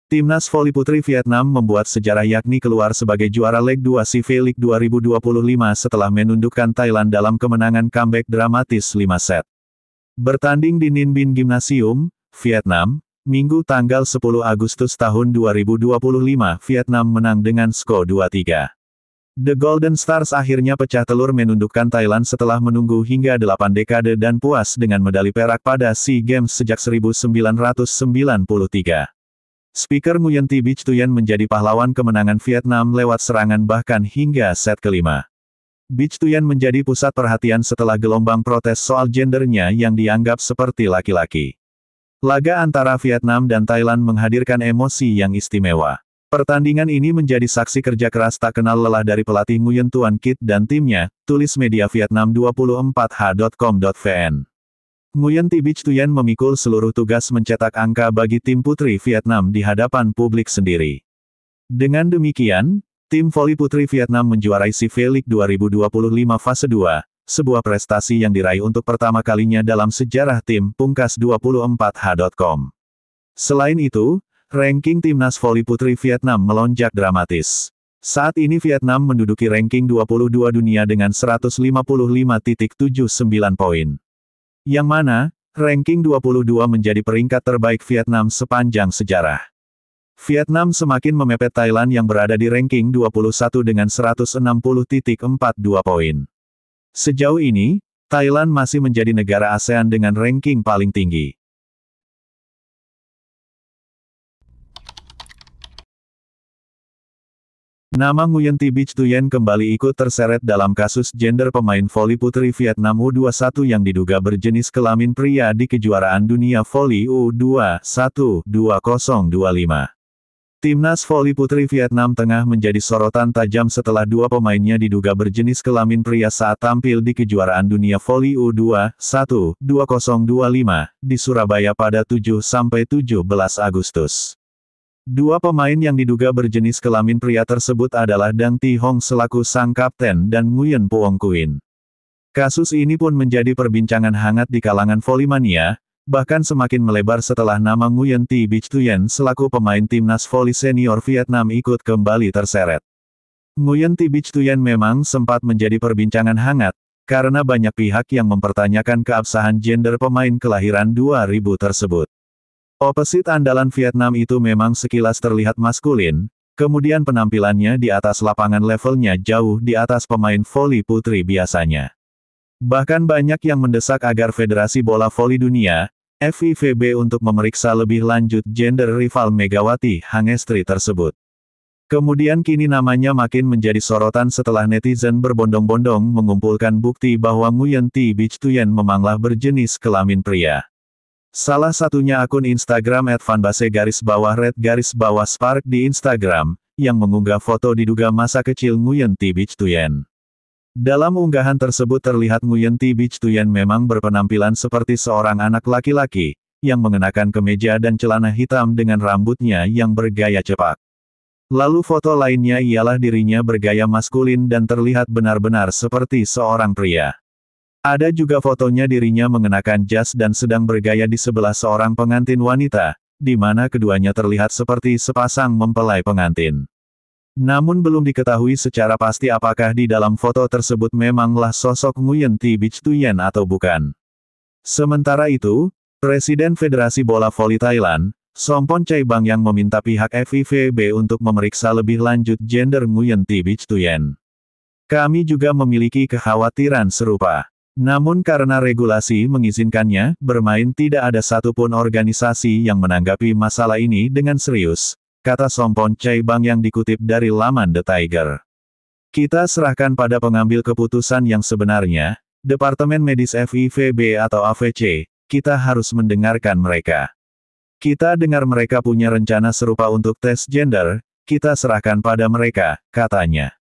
Timnas voli putri Vietnam membuat sejarah yakni keluar sebagai juara Leg 2 CV League 2025 setelah menundukkan Thailand dalam kemenangan comeback dramatis 5 set. Bertanding di Ninh Binh Gymnasium, Vietnam, Minggu tanggal 10 Agustus tahun 2025, Vietnam menang dengan skor 2-3. The Golden Stars akhirnya pecah telur menundukkan Thailand setelah menunggu hingga 8 dekade dan puas dengan medali perak pada SEA Games sejak 1993. Speaker Nguyen Thi Bich Thuyen menjadi pahlawan kemenangan Vietnam lewat serangan bahkan hingga set kelima. Bich Thuyen menjadi pusat perhatian setelah gelombang protes soal gendernya yang dianggap seperti laki-laki. Laga antara Vietnam dan Thailand menghadirkan emosi yang istimewa. Pertandingan ini menjadi saksi kerja keras tak kenal lelah dari pelatih Nguyen Tuan Kit dan timnya, tulis media Vietnam 24h.com.vn. Nguyen Thi Bich Thuyen memikul seluruh tugas mencetak angka bagi tim putri Vietnam di hadapan publik sendiri. Dengan demikian, tim voli putri Vietnam menjuarai CV League 2025 fase 2, sebuah prestasi yang diraih untuk pertama kalinya dalam sejarah tim, pungkas 24h.com. Selain itu, ranking timnas voli putri Vietnam melonjak dramatis. Saat ini Vietnam menduduki ranking 22 dunia dengan 155.79 poin. Yang mana, ranking 22 menjadi peringkat terbaik Vietnam sepanjang sejarah. Vietnam semakin memepet Thailand yang berada di ranking 21 dengan 160.42 poin. Sejauh ini, Thailand masih menjadi negara ASEAN dengan ranking paling tinggi. Nama Nguyen Thi Bich Thuyen kembali ikut terseret dalam kasus gender pemain voli putri Vietnam U21 yang diduga berjenis kelamin pria di kejuaraan dunia voli U21 2025. Timnas voli putri Vietnam tengah menjadi sorotan tajam setelah dua pemainnya diduga berjenis kelamin pria saat tampil di kejuaraan dunia voli U21 2025 di Surabaya pada 7-17 Agustus. Dua pemain yang diduga berjenis kelamin pria tersebut adalah Dang Thi Hong selaku sang kapten dan Nguyen Phuong Quyen. Kasus ini pun menjadi perbincangan hangat di kalangan volimania, bahkan semakin melebar setelah nama Nguyen Thi Bich Thuyen selaku pemain timnas voli senior Vietnam ikut kembali terseret. Nguyen Thi Bich Thuyen memang sempat menjadi perbincangan hangat, karena banyak pihak yang mempertanyakan keabsahan gender pemain kelahiran 2000 tersebut. Opposite andalan Vietnam itu memang sekilas terlihat maskulin, kemudian penampilannya di atas lapangan levelnya jauh di atas pemain voli putri biasanya. Bahkan banyak yang mendesak agar Federasi Bola Voli Dunia, FIVB untuk memeriksa lebih lanjut gender rival Megawati Hangestri tersebut. Kemudian kini namanya makin menjadi sorotan setelah netizen berbondong-bondong mengumpulkan bukti bahwa Nguyen Thi Bich Thuyen memanglah berjenis kelamin pria. Salah satunya akun Instagram @fanbase_red_spark di Instagram, yang mengunggah foto diduga masa kecil Nguyen Thi Bich Thuyen. Dalam unggahan tersebut terlihat Nguyen Thi Bich Thuyen memang berpenampilan seperti seorang anak laki-laki, yang mengenakan kemeja dan celana hitam dengan rambutnya yang bergaya cepak. Lalu foto lainnya ialah dirinya bergaya maskulin dan terlihat benar-benar seperti seorang pria. Ada juga fotonya dirinya mengenakan jas dan sedang bergaya di sebelah seorang pengantin wanita, di mana keduanya terlihat seperti sepasang mempelai pengantin. Namun belum diketahui secara pasti apakah di dalam foto tersebut memanglah sosok Nguyen Thi Bich Thuyen atau bukan. Sementara itu, Presiden Federasi Bola Voli Thailand, Sompon Chaibang yang meminta pihak FIVB untuk memeriksa lebih lanjut gender Nguyen Thi Bich Thuyen. Kami juga memiliki kekhawatiran serupa. Namun karena regulasi mengizinkannya bermain, tidak ada satupun organisasi yang menanggapi masalah ini dengan serius, kata Sompon Chaibang yang dikutip dari laman The Tiger. Kita serahkan pada pengambil keputusan yang sebenarnya, Departemen Medis FIVB atau AVC, kita harus mendengarkan mereka. Kita dengar mereka punya rencana serupa untuk tes gender, kita serahkan pada mereka, katanya.